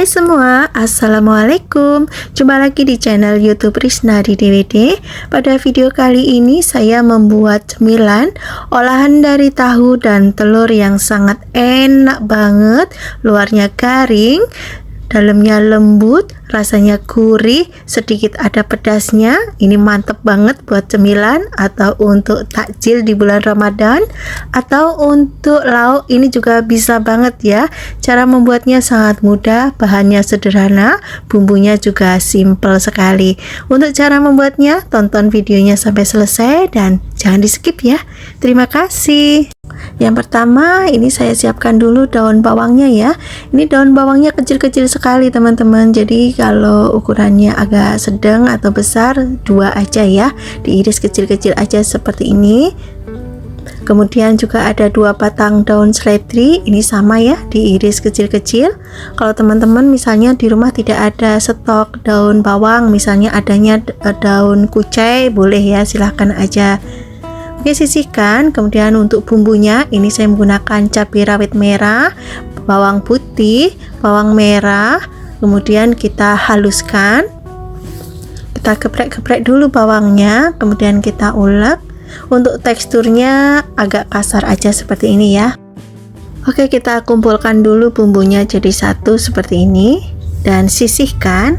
Hai semua, Assalamualaikum. Jumpa lagi di channel YouTube Risnari DWD. Pada video kali ini saya membuat cemilan olahan dari tahu dan telur yang sangat enak banget. Luarnya garing, dalamnya lembut, rasanya gurih, sedikit ada pedasnya. Ini mantep banget buat cemilan atau untuk takjil di bulan Ramadan, atau untuk lauk ini juga bisa banget ya. Cara membuatnya sangat mudah, bahannya sederhana, bumbunya juga simple sekali. Untuk cara membuatnya, tonton videonya sampai selesai dan jangan di skip ya. Terima kasih. Yang pertama, ini saya siapkan dulu daun bawangnya ya. Ini daun bawangnya kecil-kecil sekali teman-teman. Jadi kalau ukurannya agak sedang atau besar, dua aja ya. Diiris kecil-kecil aja seperti ini. Kemudian juga ada 2 batang daun seledri. Ini sama ya, diiris kecil-kecil. Kalau teman-teman misalnya di rumah tidak ada stok daun bawang, misalnya adanya daun kucai, boleh ya, silahkan aja. Oke, sisihkan. Kemudian untuk bumbunya, ini saya menggunakan cabai rawit merah, bawang putih, bawang merah. Kemudian kita haluskan. Kita geprek-geprek dulu bawangnya, kemudian kita ulek. Untuk teksturnya agak kasar aja seperti ini ya. Oke, kita kumpulkan dulu bumbunya jadi satu seperti ini dan sisihkan.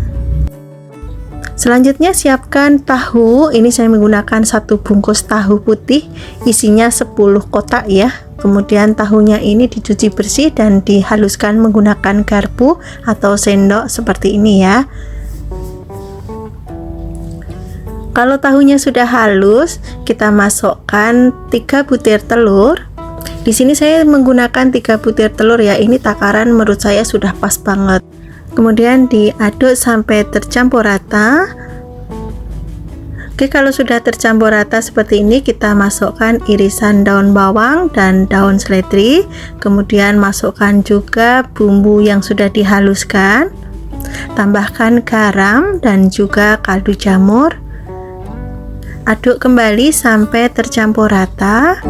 Selanjutnya siapkan tahu. Ini saya menggunakan 1 bungkus tahu putih, isinya 10 kotak ya. Kemudian tahunya ini dicuci bersih dan dihaluskan menggunakan garpu atau sendok seperti ini ya. Kalau tahunya sudah halus, kita masukkan 3 butir telur. Di sini saya menggunakan 3 butir telur ya. Ini takaran menurut saya sudah pas banget. Kemudian diaduk sampai tercampur rata. Oke, kalau sudah tercampur rata seperti ini, kita masukkan irisan daun bawang dan daun seledri. Kemudian masukkan juga bumbu yang sudah dihaluskan. Tambahkan garam dan juga kaldu jamur. Aduk kembali sampai tercampur rata.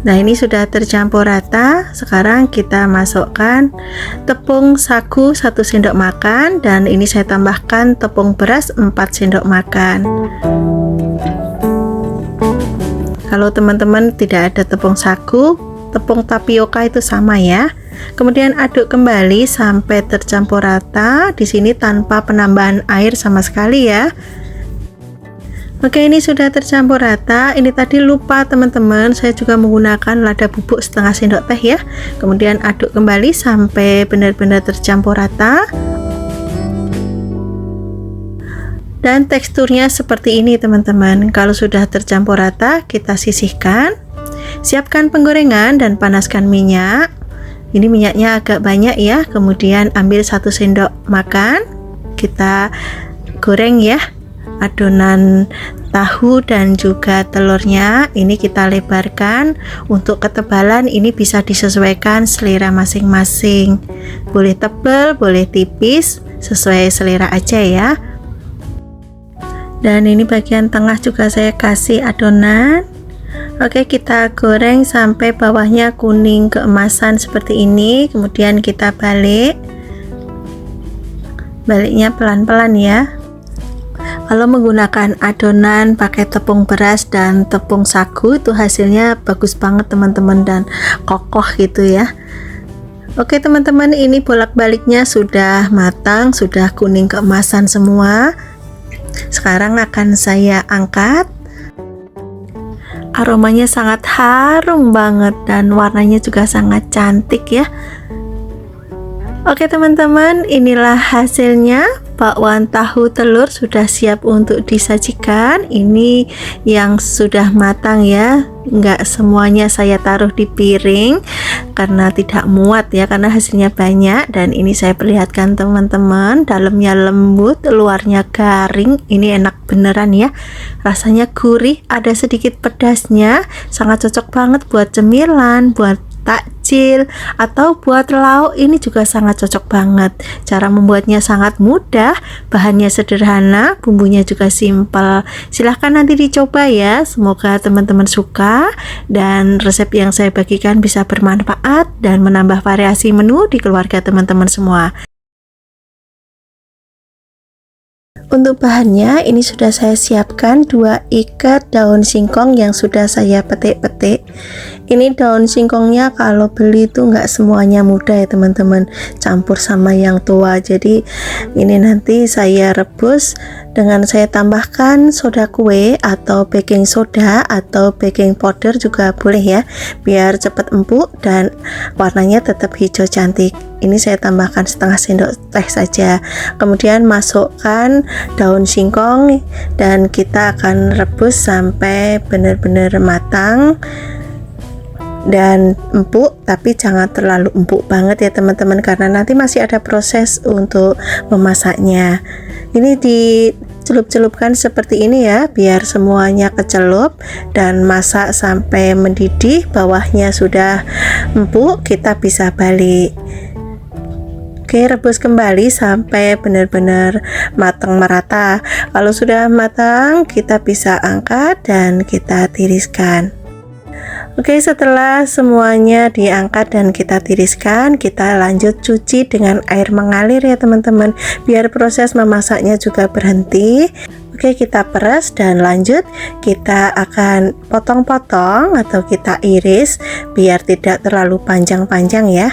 Nah, ini sudah tercampur rata. Sekarang kita masukkan tepung sagu 1 sendok makan, dan ini saya tambahkan tepung beras 4 sendok makan. Kalau teman-teman tidak ada tepung sagu, tepung tapioka itu sama ya. Kemudian aduk kembali sampai tercampur rata. Di sini tanpa penambahan air sama sekali ya. Oke, ini sudah tercampur rata. Ini tadi lupa teman-teman, saya juga menggunakan lada bubuk setengah sendok teh ya. Kemudian aduk kembali sampai benar-benar tercampur rata. Dan teksturnya seperti ini teman-teman. Kalau sudah tercampur rata, kita sisihkan. Siapkan penggorengan dan panaskan minyak. Ini minyaknya agak banyak ya. Kemudian ambil 1 sendok makan. Kita goreng ya adonan tahu dan juga telurnya. Ini kita lebarkan. Untuk ketebalan ini bisa disesuaikan selera masing-masing, boleh tebal, boleh tipis, sesuai selera aja ya. Dan ini bagian tengah juga saya kasih adonan. Oke, kita goreng sampai bawahnya kuning keemasan seperti ini. Kemudian kita baliknya pelan-pelan ya. Kalau menggunakan adonan pakai tepung beras dan tepung sagu, itu hasilnya bagus banget teman-teman dan kokoh gitu ya. Oke teman-teman, ini bolak-baliknya sudah matang, sudah kuning keemasan semua. Sekarang akan saya angkat. Aromanya sangat harum banget dan warnanya juga sangat cantik ya. Oke teman-teman, inilah hasilnya. Bakwan tahu telur sudah siap untuk disajikan. Ini yang sudah matang ya, nggak semuanya saya taruh di piring karena tidak muat ya, karena hasilnya banyak. Dan ini saya perlihatkan teman-teman, dalamnya lembut, luarnya garing. Ini enak beneran ya, rasanya gurih, ada sedikit pedasnya, sangat cocok banget buat cemilan, buat takjil atau buat lauk. Ini juga sangat cocok banget. Cara membuatnya sangat mudah, bahannya sederhana, bumbunya juga simpel. Silahkan nanti dicoba ya. Semoga teman-teman suka dan resep yang saya bagikan bisa bermanfaat dan menambah variasi menu di keluarga teman-teman semua. Untuk bahannya ini sudah saya siapkan 2 ikat daun singkong yang sudah saya petik-petik. Ini daun singkongnya kalau beli itu nggak semuanya muda ya teman-teman, campur sama yang tua. Jadi ini nanti saya rebus dengan saya tambahkan soda kue atau baking soda atau baking powder juga boleh ya, biar cepat empuk dan warnanya tetap hijau cantik. Ini saya tambahkan setengah sendok teh saja. Kemudian masukkan daun singkong dan kita akan rebus sampai benar-benar matang dan empuk, tapi jangan terlalu empuk banget ya teman-teman, karena nanti masih ada proses untuk memasaknya. Ini dicelup-celupkan seperti ini ya, biar semuanya kecelup dan masak sampai mendidih, bawahnya sudah empuk, kita bisa balik. Oke, rebus kembali sampai benar-benar matang merata. Kalau sudah matang, kita bisa angkat dan kita tiriskan. Oke, setelah semuanya diangkat dan kita tiriskan, kita lanjut cuci dengan air mengalir ya teman-teman, biar proses memasaknya juga berhenti. Oke, kita peras dan lanjut kita akan potong-potong atau kita iris biar tidak terlalu panjang-panjang ya.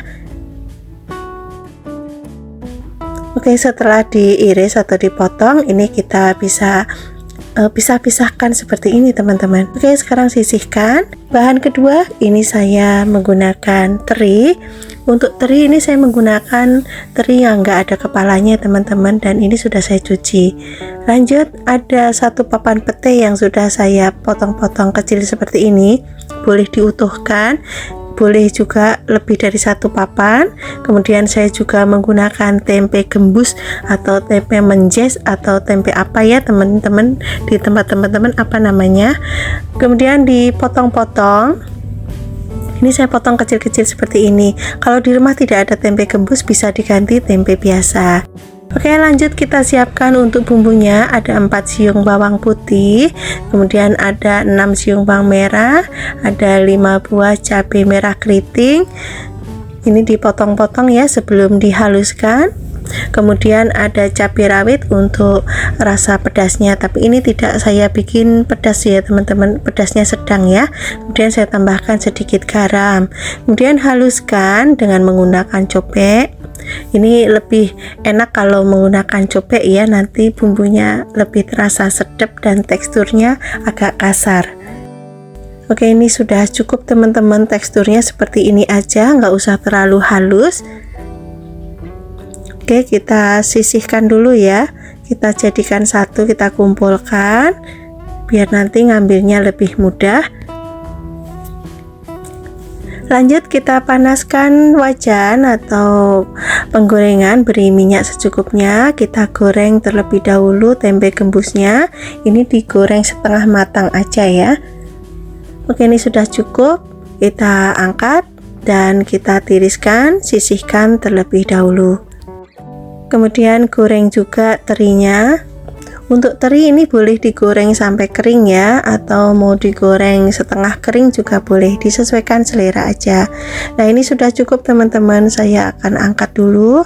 Oke, setelah diiris atau dipotong, ini kita bisa pisah-pisahkan seperti ini teman-teman. Oke, sekarang sisihkan. Bahan kedua, ini saya menggunakan teri. Untuk teri ini saya menggunakan teri yang enggak ada kepalanya teman-teman, dan ini sudah saya cuci. Lanjut, ada 1 papan pete yang sudah saya potong-potong kecil seperti ini. Boleh diutuhkan, boleh juga lebih dari 1 papan. Kemudian saya juga menggunakan tempe gembus atau tempe menjes atau tempe apa ya teman-teman, di tempat teman-teman apa namanya. Kemudian dipotong-potong. Ini saya potong kecil-kecil seperti ini. Kalau di rumah tidak ada tempe gembus, bisa diganti tempe biasa. Oke, lanjut kita siapkan untuk bumbunya. Ada 4 siung bawang putih, kemudian ada 6 siung bawang merah, ada 5 buah cabai merah keriting. Ini dipotong-potong ya sebelum dihaluskan. Kemudian ada cabai rawit untuk rasa pedasnya, tapi ini tidak saya bikin pedas ya teman-teman, pedasnya sedang ya. Kemudian saya tambahkan sedikit garam, kemudian haluskan dengan menggunakan cobek. Ini lebih enak kalau menggunakan cobek ya, nanti bumbunya lebih terasa sedap dan teksturnya agak kasar. Oke, ini sudah cukup teman-teman, teksturnya seperti ini aja, nggak usah terlalu halus. Oke, kita sisihkan dulu ya, kita jadikan satu, kita kumpulkan biar nanti ngambilnya lebih mudah. Lanjut kita panaskan wajan atau penggorengan, beri minyak secukupnya. Kita goreng terlebih dahulu tempe gembusnya. Ini digoreng setengah matang aja ya. Oke, ini sudah cukup. Kita angkat dan kita tiriskan, sisihkan terlebih dahulu. Kemudian goreng juga terinya. Untuk teri ini boleh digoreng sampai kering ya, atau mau digoreng setengah kering juga boleh, disesuaikan selera aja. Nah, ini sudah cukup teman-teman, saya akan angkat dulu.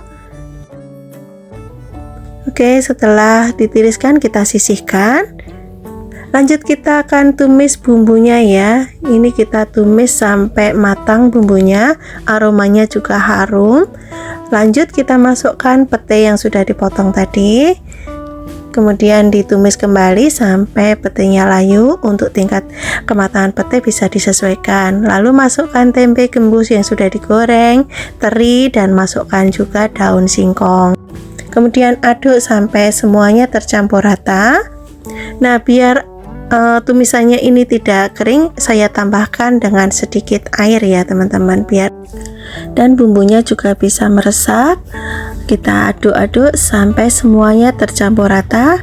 Oke, setelah ditiriskan kita sisihkan. Lanjut kita akan tumis bumbunya ya. Ini kita tumis sampai matang bumbunya, aromanya juga harum. Lanjut kita masukkan pete yang sudah dipotong tadi. Kemudian ditumis kembali sampai petenya layu. Untuk tingkat kematangan pete bisa disesuaikan. Lalu masukkan tempe gembus yang sudah digoreng, teri, dan masukkan juga daun singkong. Kemudian aduk sampai semuanya tercampur rata. Nah, biar tumisannya ini tidak kering, saya tambahkan dengan sedikit air ya teman-teman, biar dan bumbunya juga bisa meresap. Kita aduk-aduk sampai semuanya tercampur rata.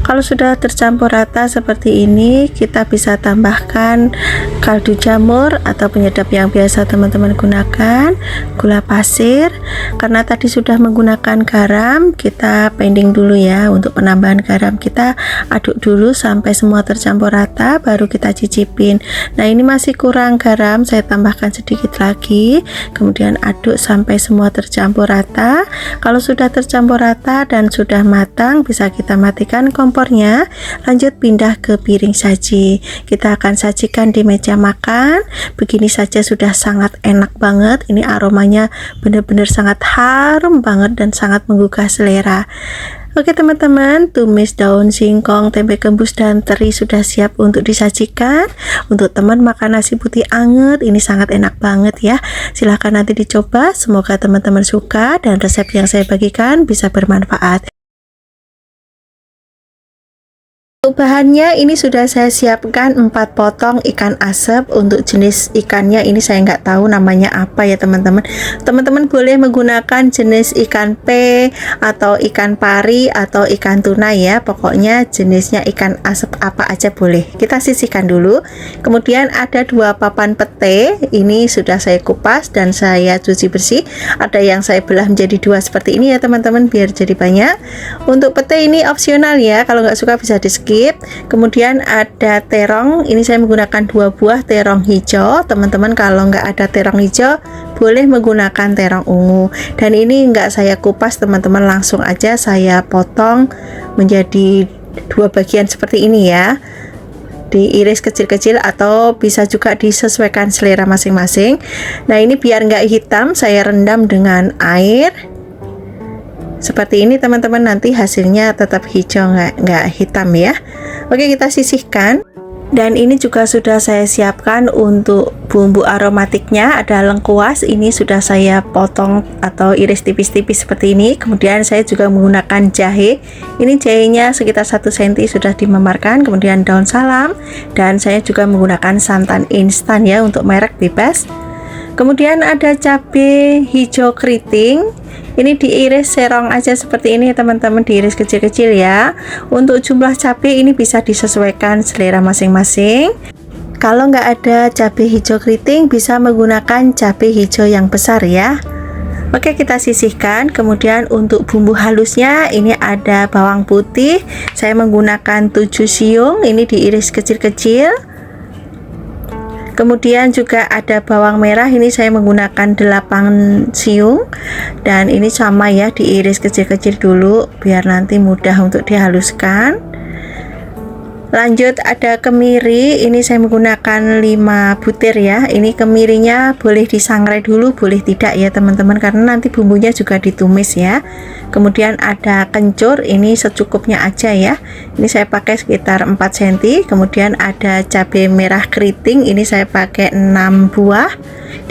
Kalau sudah tercampur rata seperti ini, kita bisa tambahkan kaldu jamur atau penyedap yang biasa teman-teman gunakan, gula pasir. Karena tadi sudah menggunakan garam, kita pending dulu ya. Untuk penambahan garam kita aduk dulu sampai semua tercampur rata, baru kita cicipin. Nah, ini masih kurang garam, saya tambahkan sedikit lagi, kemudian aduk sampai semua tercampur rata. Kalau sudah tercampur rata dan sudah matang, bisa kita matikan kompornya, lanjut pindah ke piring saji. Kita akan sajikan di meja makan. Begini saja sudah sangat enak banget. Ini aromanya benar-benar sangat harum banget dan sangat menggugah selera. Oke teman-teman, tumis daun singkong, tempe gembus dan teri sudah siap untuk disajikan. Untuk teman makan nasi putih anget, ini sangat enak banget ya. Silahkan nanti dicoba, semoga teman-teman suka dan resep yang saya bagikan bisa bermanfaat. Untuk bahannya ini sudah saya siapkan 4 potong ikan asap. Untuk jenis ikannya ini saya nggak tahu namanya apa ya teman-teman. Teman-teman boleh menggunakan jenis ikan P atau ikan pari atau ikan tuna ya. Pokoknya jenisnya ikan asap apa aja boleh. Kita sisihkan dulu. Kemudian ada 2 papan pete. Ini sudah saya kupas dan saya cuci bersih. Ada yang saya belah menjadi 2 seperti ini ya teman-teman, biar jadi banyak. Untuk pete ini opsional ya. Kalau nggak suka bisa di skip. Kemudian ada terong, ini saya menggunakan 2 buah terong hijau. Teman-teman kalau nggak ada terong hijau boleh menggunakan terong ungu. Dan ini nggak saya kupas teman-teman, langsung aja saya potong menjadi 2 bagian seperti ini ya. Diiris kecil-kecil atau bisa juga disesuaikan selera masing-masing. Nah, ini biar nggak hitam saya rendam dengan air seperti ini teman-teman, nanti hasilnya tetap hijau, nggak hitam ya. Oke, kita sisihkan. Dan ini juga sudah saya siapkan untuk bumbu aromatiknya. Ada lengkuas, ini sudah saya potong atau iris tipis-tipis seperti ini. Kemudian saya juga menggunakan jahe. Ini jahenya sekitar 1 cm sudah dimemarkan. Kemudian daun salam, dan saya juga menggunakan santan instan ya, untuk merek bebas. Kemudian ada cabai hijau keriting, ini diiris serong aja seperti ini teman-teman, diiris kecil-kecil ya. Untuk jumlah cabai ini bisa disesuaikan selera masing-masing. Kalau nggak ada cabai hijau keriting, bisa menggunakan cabai hijau yang besar ya. Oke, kita sisihkan. Kemudian untuk bumbu halusnya ini ada bawang putih, saya menggunakan 7 siung, ini diiris kecil-kecil. Kemudian juga ada bawang merah, ini saya menggunakan 8 siung, dan ini sama ya, diiris kecil-kecil dulu biar nanti mudah untuk dihaluskan. Lanjut ada kemiri, ini saya menggunakan 5 butir ya. Ini kemirinya boleh disangrai dulu, boleh tidak ya teman-teman, karena nanti bumbunya juga ditumis ya. Kemudian ada kencur, ini secukupnya aja ya. Ini saya pakai sekitar 4 cm. Kemudian ada cabai merah keriting, ini saya pakai 6 buah,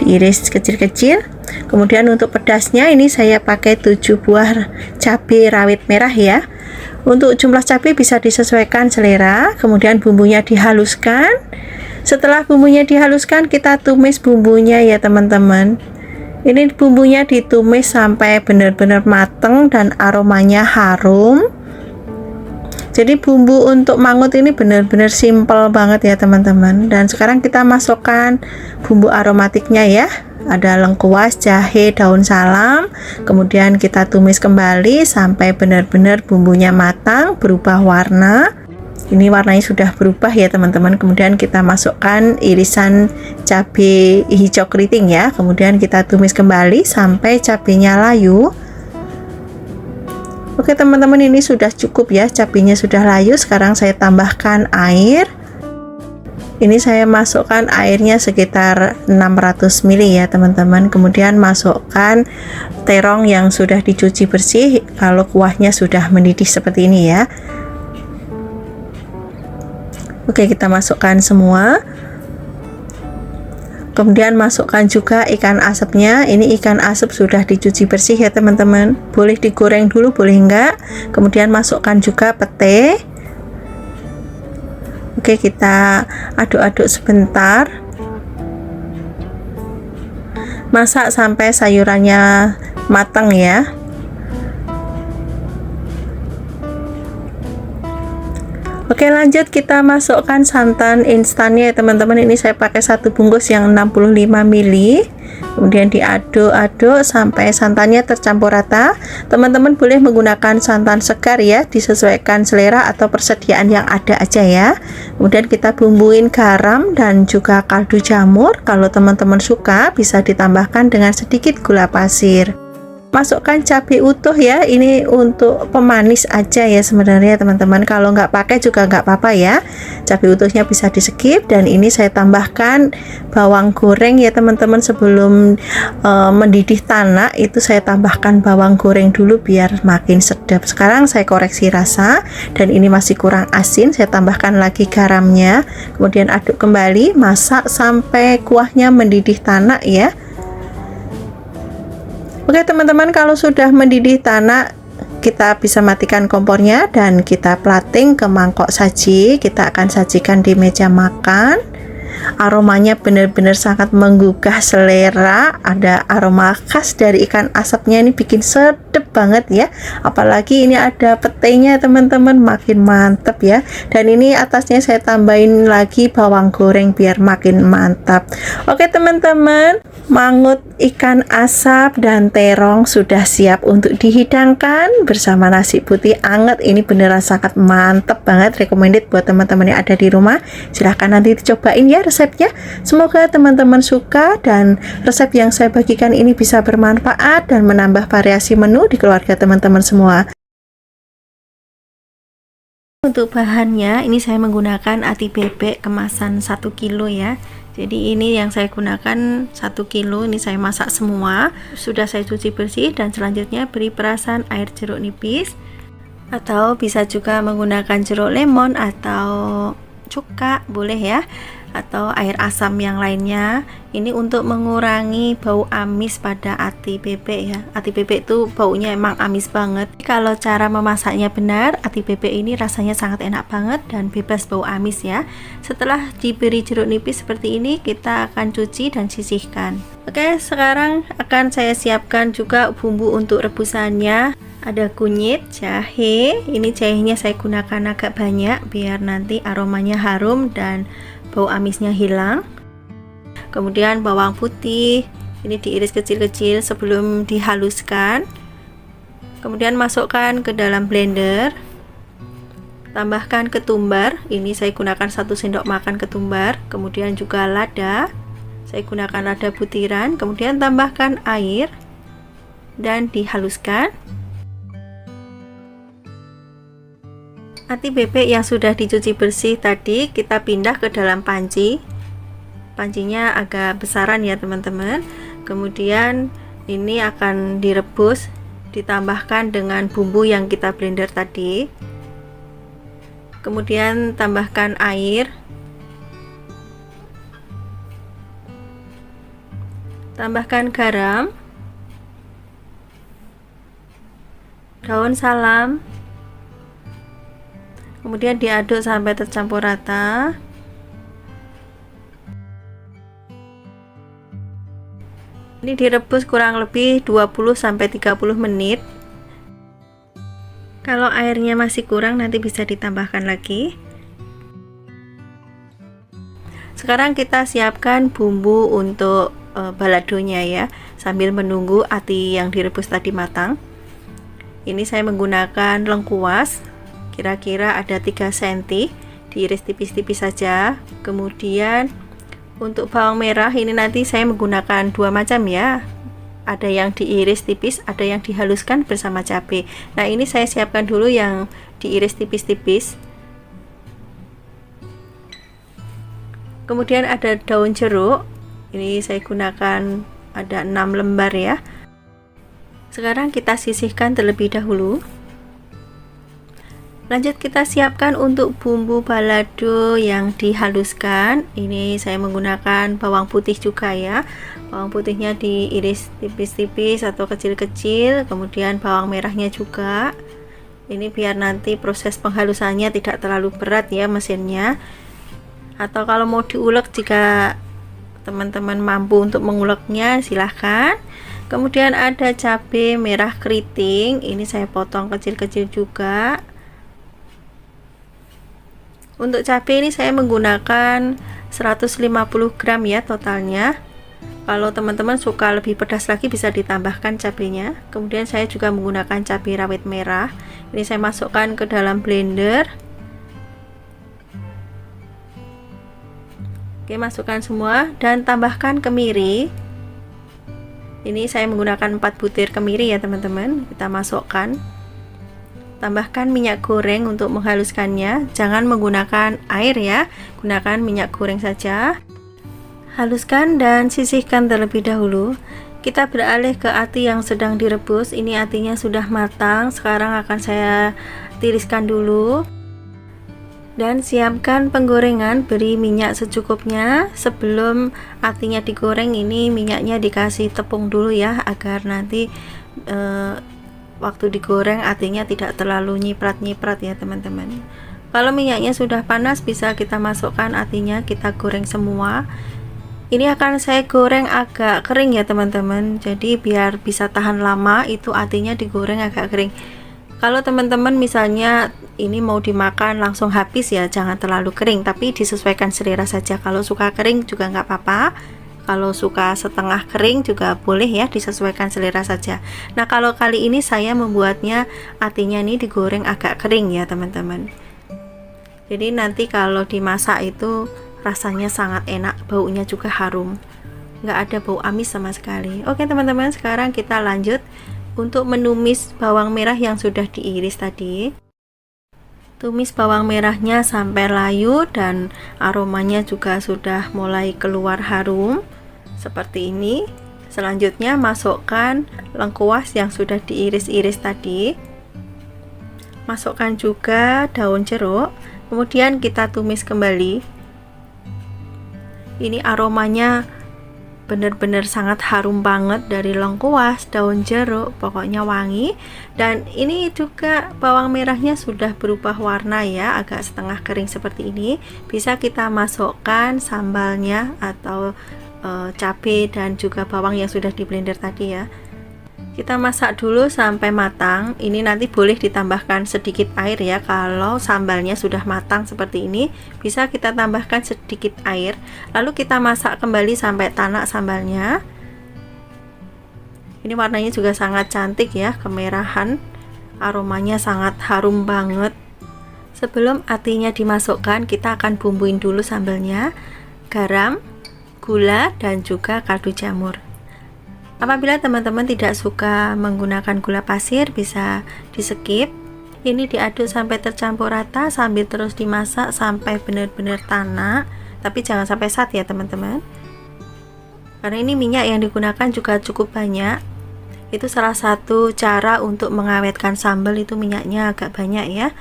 diiris kecil-kecil. Kemudian untuk pedasnya ini saya pakai 7 buah cabai rawit merah ya. Untuk jumlah cabai bisa disesuaikan selera. Kemudian bumbunya dihaluskan. Setelah bumbunya dihaluskan, kita tumis bumbunya ya teman-teman. Ini bumbunya ditumis sampai benar-benar mateng dan aromanya harum. Jadi bumbu untuk mangut ini benar-benar simple banget ya teman-teman. Dan sekarang kita masukkan bumbu aromatiknya ya. Ada lengkuas, jahe, daun salam. Kemudian kita tumis kembali sampai benar-benar bumbunya matang, berubah warna. Ini warnanya sudah berubah ya teman-teman. Kemudian kita masukkan irisan cabai hijau keriting ya. Kemudian kita tumis kembali sampai cabenya layu. Oke teman-teman, ini sudah cukup ya, cabenya sudah layu. Sekarang saya tambahkan air. Ini saya masukkan airnya sekitar 600 ml ya teman-teman. Kemudian masukkan terong yang sudah dicuci bersih kalau kuahnya sudah mendidih seperti ini ya. Oke, kita masukkan semua. Kemudian masukkan juga ikan asapnya. Ini ikan asap sudah dicuci bersih ya teman-teman. Boleh digoreng dulu, boleh enggak. Kemudian masukkan juga pete. Oke, kita aduk-aduk sebentar. Masak sampai sayurannya matang ya. Oke, lanjut kita masukkan santan instannya ya teman-teman. Ini saya pakai satu bungkus yang 65 ml. Kemudian diaduk-aduk sampai santannya tercampur rata. Teman-teman boleh menggunakan santan segar ya, disesuaikan selera atau persediaan yang ada aja ya. Kemudian kita bumbuin garam dan juga kaldu jamur. Kalau teman-teman suka bisa ditambahkan dengan sedikit gula pasir. Masukkan cabai utuh ya, ini untuk pemanis aja ya sebenarnya teman-teman. Kalau nggak pakai juga nggak apa-apa ya, cabai utuhnya bisa di skip. Dan ini saya tambahkan bawang goreng ya teman-teman. Sebelum mendidih tanak itu saya tambahkan bawang goreng dulu biar makin sedap. Sekarang saya koreksi rasa dan ini masih kurang asin, saya tambahkan lagi garamnya. Kemudian aduk kembali, masak sampai kuahnya mendidih tanak ya. Oke teman-teman, kalau sudah mendidih tanak kita bisa matikan kompornya dan kita plating ke mangkok saji. Kita akan sajikan di meja makan. Aromanya benar-benar sangat menggugah selera. Ada aroma khas dari ikan asapnya, ini bikin sedap banget ya. Apalagi ini ada petenya teman-teman, makin mantap ya. Dan ini atasnya saya tambahin lagi bawang goreng biar makin mantap. Oke teman-teman, mangut ikan asap dan terong sudah siap untuk dihidangkan bersama nasi putih anget. Ini beneran sangat mantap banget, recommended buat teman-teman yang ada di rumah. Silahkan nanti dicobain ya resepnya. Semoga teman-teman suka dan resep yang saya bagikan ini bisa bermanfaat dan menambah variasi menu di keluarga teman-teman semua. Untuk bahannya ini saya menggunakan ati bebek kemasan 1 kilo ya. Jadi ini yang saya gunakan 1 kilo, ini saya masak semua. Sudah saya cuci bersih dan selanjutnya beri perasan air jeruk nipis. Atau bisa juga menggunakan jeruk lemon atau cuka, boleh ya. Atau air asam yang lainnya. Ini untuk mengurangi bau amis pada ati bebek ya. Ati bebek itu baunya emang amis banget. Kalau cara memasaknya benar, ati bebek ini rasanya sangat enak banget dan bebas bau amis ya. Setelah diberi jeruk nipis seperti ini, kita akan cuci dan sisihkan. Oke, sekarang akan saya siapkan juga bumbu untuk rebusannya. Ada kunyit, jahe. Ini jahenya saya gunakan agak banyak biar nanti aromanya harum dan bau amisnya hilang. Kemudian bawang putih, ini diiris kecil-kecil sebelum dihaluskan. Kemudian masukkan ke dalam blender. Tambahkan ketumbar, ini saya gunakan 1 sendok makan ketumbar. Kemudian juga lada, saya gunakan lada butiran. Kemudian tambahkan air dan dihaluskan. Ati bebek yang sudah dicuci bersih tadi kita pindah ke dalam panci. Pancinya agak besaran ya teman-teman. Kemudian ini akan direbus, ditambahkan dengan bumbu yang kita blender tadi. Kemudian tambahkan air. Tambahkan garam, daun salam. Kemudian diaduk sampai tercampur rata. Ini direbus kurang lebih 20-30 menit. Kalau airnya masih kurang nanti bisa ditambahkan lagi. Sekarang kita siapkan bumbu untuk baladonya ya, sambil menunggu ati yang direbus tadi matang. Ini saya menggunakan lengkuas, kira-kira ada 3 cm, diiris tipis-tipis saja. Kemudian untuk bawang merah ini nanti saya menggunakan 2 macam ya, ada yang diiris tipis, ada yang dihaluskan bersama cabai. Nah ini saya siapkan dulu yang diiris tipis-tipis. Kemudian ada daun jeruk, ini saya gunakan ada 6 lembar ya. Sekarang kita sisihkan terlebih dahulu. Lanjut kita siapkan untuk bumbu balado yang dihaluskan. Ini saya menggunakan bawang putih juga ya. Bawang putihnya diiris tipis-tipis atau kecil-kecil. Kemudian bawang merahnya juga. Ini biar nanti proses penghalusannya tidak terlalu berat ya mesinnya. Atau kalau mau diulek, jika teman-teman mampu untuk menguleknya silahkan. Kemudian ada cabai merah keriting. Ini saya potong kecil-kecil juga. Untuk cabai ini saya menggunakan 150 gram ya totalnya. Kalau teman-teman suka lebih pedas lagi bisa ditambahkan cabenya. Kemudian saya juga menggunakan cabai rawit merah. Ini saya masukkan ke dalam blender. Oke, masukkan semua dan tambahkan kemiri. Ini saya menggunakan 4 butir kemiri ya teman-teman. Kita masukkan. Tambahkan minyak goreng untuk menghaluskannya. Jangan menggunakan air ya, gunakan minyak goreng saja. Haluskan dan sisihkan terlebih dahulu. Kita beralih ke ati yang sedang direbus. Ini atinya sudah matang. Sekarang akan saya tiriskan dulu. Dan siapkan penggorengan, beri minyak secukupnya. Sebelum atinya digoreng, ini minyaknya dikasih tepung dulu ya, agar nanti waktu digoreng atinya tidak terlalu nyiprat-nyiprat ya teman-teman. Kalau minyaknya sudah panas, bisa kita masukkan atinya, kita goreng semua. Ini akan saya goreng agak kering ya teman-teman, jadi biar bisa tahan lama, itu atinya digoreng agak kering. Kalau teman-teman misalnya ini mau dimakan langsung habis ya, jangan terlalu kering, tapi disesuaikan selera saja. Kalau suka kering juga nggak apa-apa, kalau suka setengah kering juga boleh ya, disesuaikan selera saja. Nah, kalau kali ini saya membuatnya atinya ini digoreng agak kering ya teman-teman. Jadi nanti kalau dimasak itu rasanya sangat enak, baunya juga harum, nggak ada bau amis sama sekali. Oke teman-teman, sekarang kita lanjut untuk menumis bawang merah yang sudah diiris tadi. Tumis bawang merahnya sampai layu dan aromanya juga sudah mulai keluar harum seperti ini. Selanjutnya masukkan lengkuas yang sudah diiris-iris tadi. Masukkan juga daun jeruk, kemudian kita tumis kembali. Ini aromanya benar-benar sangat harum banget dari lengkuas, daun jeruk, pokoknya wangi. Dan ini juga bawang merahnya sudah berubah warna ya, agak setengah kering seperti ini. Bisa kita masukkan sambalnya atau cabai dan juga bawang yang sudah di blender tadi ya. Kita masak dulu sampai matang. Ini nanti boleh ditambahkan sedikit air ya. Kalau sambalnya sudah matang seperti ini, bisa kita tambahkan sedikit air. Lalu kita masak kembali sampai tanak sambalnya. Ini warnanya juga sangat cantik ya, kemerahan. Aromanya sangat harum banget. Sebelum atinya dimasukkan, kita akan bumbuin dulu sambalnya. Garam, gula, dan juga kaldu jamur. Apabila teman-teman tidak suka menggunakan gula pasir, bisa di skip. Ini diaduk sampai tercampur rata sambil terus dimasak sampai benar-benar tanak, tapi jangan sampai sat ya teman-teman, karena ini minyak yang digunakan juga cukup banyak. Itu salah satu cara untuk mengawetkan sambal, itu minyaknya agak banyak ya.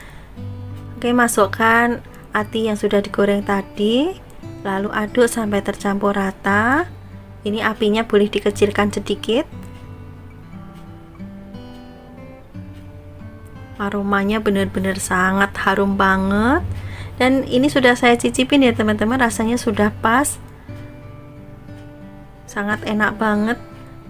Oke, masukkan ati yang sudah digoreng tadi, lalu aduk sampai tercampur rata. Ini apinya boleh dikecilkan sedikit. Aromanya benar-benar sangat harum banget. Dan ini sudah saya cicipin ya teman-teman, rasanya sudah pas. Sangat enak banget.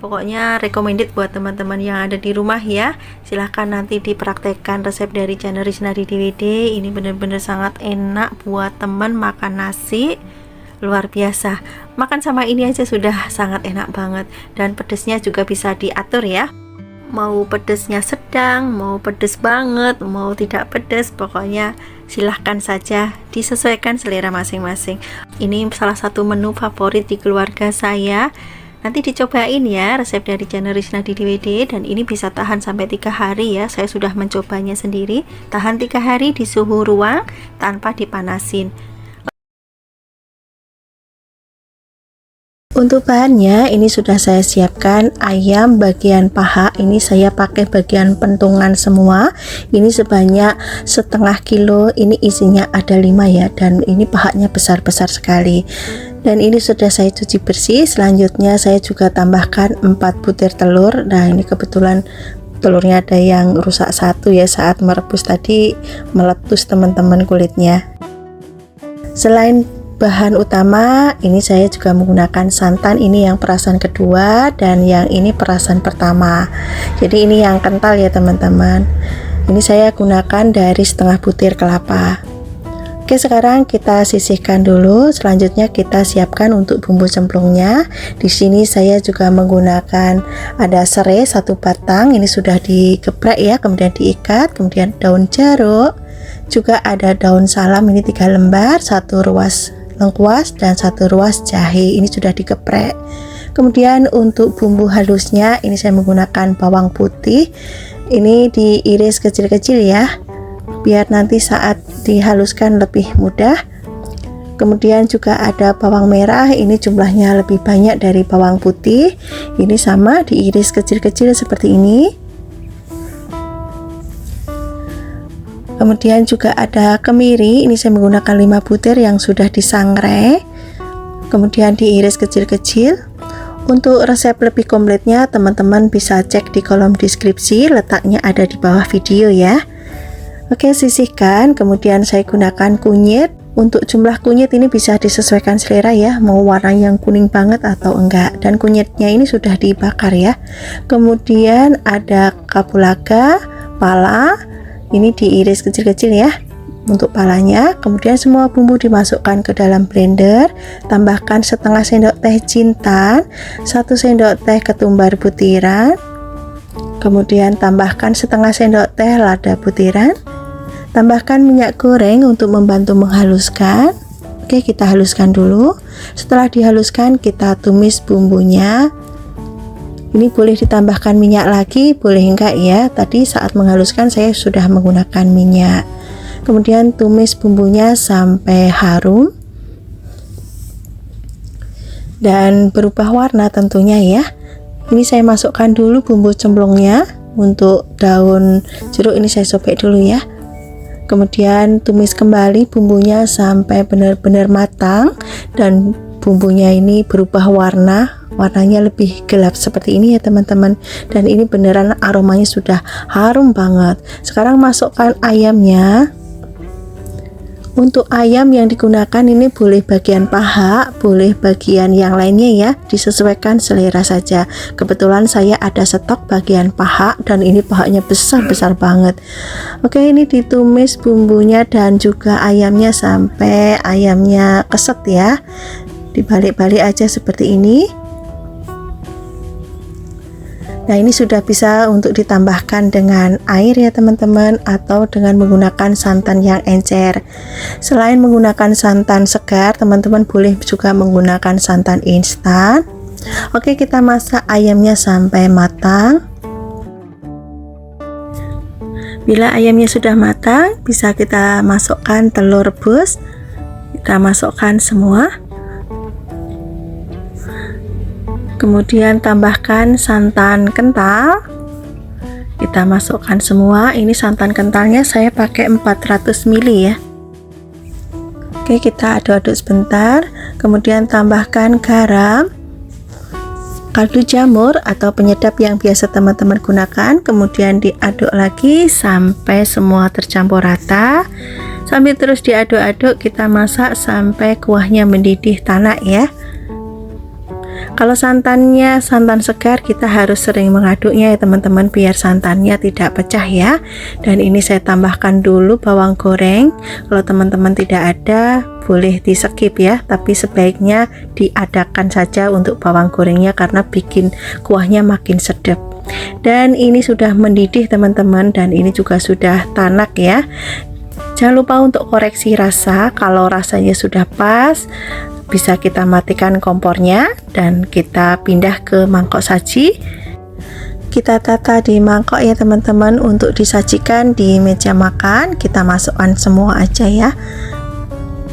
Pokoknya recommended buat teman-teman yang ada di rumah ya. Silahkan nanti dipraktekkan resep dari channel Risnari DWD. Ini benar-benar sangat enak buat teman makan nasi. Luar biasa, makan sama ini aja sudah sangat enak banget. Dan pedesnya juga bisa diatur ya, mau pedesnya sedang, mau pedes banget, mau tidak pedes, pokoknya silahkan saja, disesuaikan selera masing-masing. Ini salah satu menu favorit di keluarga saya. Nanti dicobain ya resep dari channel Risnari DWD, dan ini bisa tahan sampai 3 hari ya. Saya sudah mencobanya sendiri, tahan 3 hari di suhu ruang tanpa dipanasin. Untuk bahannya ini sudah saya siapkan. Ayam bagian paha ini saya pakai bagian pentungan semua. Ini sebanyak setengah kilo. Ini isinya ada 5 ya, dan ini pahanya besar-besar sekali. Dan ini sudah saya cuci bersih. Selanjutnya saya juga tambahkan 4 butir telur. Nah, ini kebetulan telurnya ada yang rusak satu ya, saat merebus tadi meletus teman-teman kulitnya. Selain bahan utama, ini saya juga menggunakan santan. Ini yang perasan kedua dan yang ini perasan pertama. Jadi ini yang kental ya teman-teman. Ini saya gunakan dari setengah butir kelapa. Oke, sekarang kita sisihkan dulu. Selanjutnya kita siapkan untuk bumbu cemplungnya. Di sini saya juga menggunakan ada serai 1 batang, ini sudah digeprek ya, kemudian diikat, kemudian daun jeruk, juga ada daun salam ini 3 lembar, 1 ruas lengkuas dan 1 ruas jahe, ini sudah digeprek. Kemudian untuk bumbu halusnya ini saya menggunakan bawang putih, ini diiris kecil-kecil ya, biar nanti saat dihaluskan lebih mudah. Kemudian juga ada bawang merah, ini jumlahnya lebih banyak dari bawang putih, ini sama diiris kecil-kecil seperti ini. Kemudian juga ada kemiri, ini saya menggunakan 5 butir yang sudah disangrai, kemudian diiris kecil-kecil. Untuk resep lebih komplit,nya teman-teman bisa cek di kolom deskripsi, letaknya ada di bawah video ya. Oke, sisihkan, kemudian saya gunakan kunyit. Untuk jumlah kunyit ini bisa disesuaikan selera ya, mau warna yang kuning banget atau enggak. Dan kunyitnya ini sudah dibakar ya. Kemudian ada kapulaga, pala, ini diiris kecil-kecil ya untuk palanya. Kemudian semua bumbu dimasukkan ke dalam blender. Tambahkan setengah sendok teh jintan, 1 sendok teh ketumbar butiran. Kemudian tambahkan setengah sendok teh lada butiran. Tambahkan minyak goreng untuk membantu menghaluskan. Oke, kita haluskan dulu. Setelah dihaluskan kita tumis bumbunya. Ini boleh ditambahkan minyak lagi, boleh enggak ya. Tadi saat menghaluskan saya sudah menggunakan minyak. Kemudian tumis bumbunya sampai harum dan berubah warna tentunya ya. Ini saya masukkan dulu bumbu cemplungnya. Untuk daun jeruk ini saya sobek dulu ya. Kemudian tumis kembali bumbunya sampai benar-benar matang dan bumbunya ini berubah warna, warnanya lebih gelap seperti ini ya teman-teman. Dan ini beneran aromanya sudah harum banget. Sekarang masukkan ayamnya. Untuk ayam yang digunakan ini boleh bagian paha, boleh bagian yang lainnya ya, disesuaikan selera saja. Kebetulan saya ada stok bagian paha dan ini pahanya besar-besar banget. Oke, ini ditumis bumbunya dan juga ayamnya sampai ayamnya keset ya. Dibalik-balik aja seperti ini. Nah, ini sudah bisa untuk ditambahkan dengan air ya teman-teman, atau dengan menggunakan santan yang encer. Selain menggunakan santan segar, teman-teman boleh juga menggunakan santan instan. Oke, kita masak ayamnya sampai matang. Bila ayamnya sudah matang, bisa kita masukkan telur rebus. Kita masukkan semua. Kemudian tambahkan santan kental. Kita masukkan semua. Ini santan kentalnya saya pakai 400 ml ya. Oke, kita aduk-aduk sebentar. Kemudian tambahkan garam, kaldu jamur atau penyedap yang biasa teman-teman gunakan. Kemudian diaduk lagi sampai semua tercampur rata. Sambil terus diaduk-aduk, kita masak sampai kuahnya mendidih tanak ya. Kalau santannya santan segar, kita harus sering mengaduknya ya teman-teman, biar santannya tidak pecah ya. Dan ini saya tambahkan dulu bawang goreng. Kalau teman-teman tidak ada, boleh di skip ya, tapi sebaiknya diadakan saja untuk bawang gorengnya karena bikin kuahnya makin sedap. Dan ini sudah mendidih teman-teman, dan ini juga sudah tanak ya. Jangan lupa untuk koreksi rasa. Kalau rasanya sudah pas, bisa kita matikan kompornya dan kita pindah ke mangkok saji. Kita tata di mangkok ya teman-teman untuk disajikan di meja makan. Kita masukkan semua aja ya,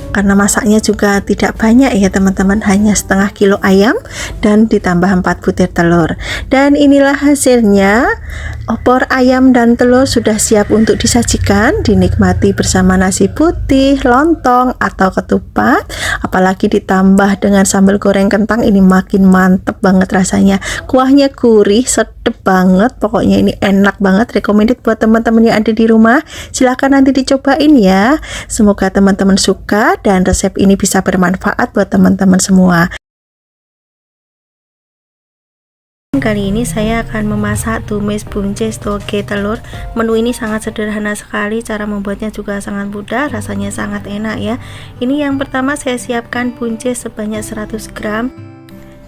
karena masaknya juga tidak banyak ya teman-teman, hanya setengah kilo ayam dan ditambah 4 butir telur. Dan inilah hasilnya. Opor ayam dan telur sudah siap untuk disajikan, dinikmati bersama nasi putih, lontong atau ketupat, apalagi ditambah dengan sambal goreng kentang, ini makin mantep banget rasanya. Kuahnya gurih, sedap banget, pokoknya ini enak banget, recommended buat teman-teman yang ada di rumah. Silahkan nanti dicobain ya. Semoga teman-teman suka dan resep ini bisa bermanfaat buat teman-teman semua. Kali ini saya akan memasak tumis buncis toge telur. Menu ini sangat sederhana sekali, cara membuatnya juga sangat mudah, rasanya sangat enak ya. Ini yang pertama, saya siapkan buncis sebanyak 100 gram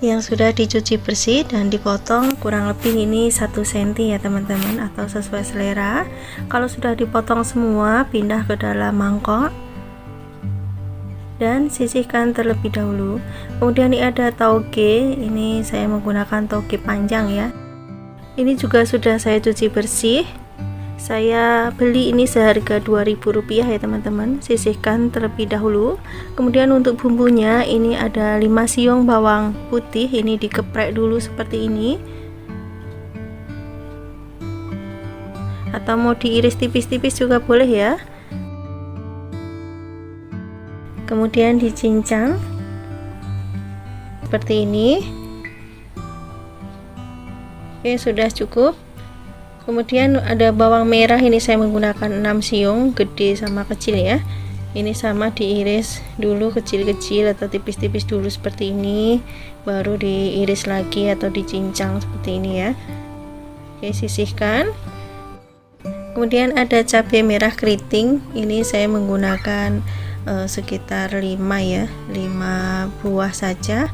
yang sudah dicuci bersih dan dipotong kurang lebih ini 1 cm ya teman-teman, atau sesuai selera. Kalau sudah dipotong semua, pindah ke dalam mangkok dan sisihkan terlebih dahulu. Kemudian ini ada toge, ini saya menggunakan toge panjang ya. Ini juga sudah saya cuci bersih. Saya beli ini seharga Rp2.000 ya teman-teman. Sisihkan terlebih dahulu. Kemudian untuk bumbunya ini ada 5 siung bawang putih, ini dikeprek dulu seperti ini. Atau mau diiris tipis-tipis juga boleh ya. Kemudian dicincang seperti ini. Oke, sudah cukup. Kemudian ada bawang merah, ini saya menggunakan 6 siung, gede sama kecil ya. Ini sama diiris dulu kecil-kecil atau tipis-tipis dulu seperti ini, baru diiris lagi atau dicincang seperti ini ya. Oke, sisihkan. Kemudian ada cabai merah keriting, ini saya menggunakan sekitar 5 ya, 5 buah saja.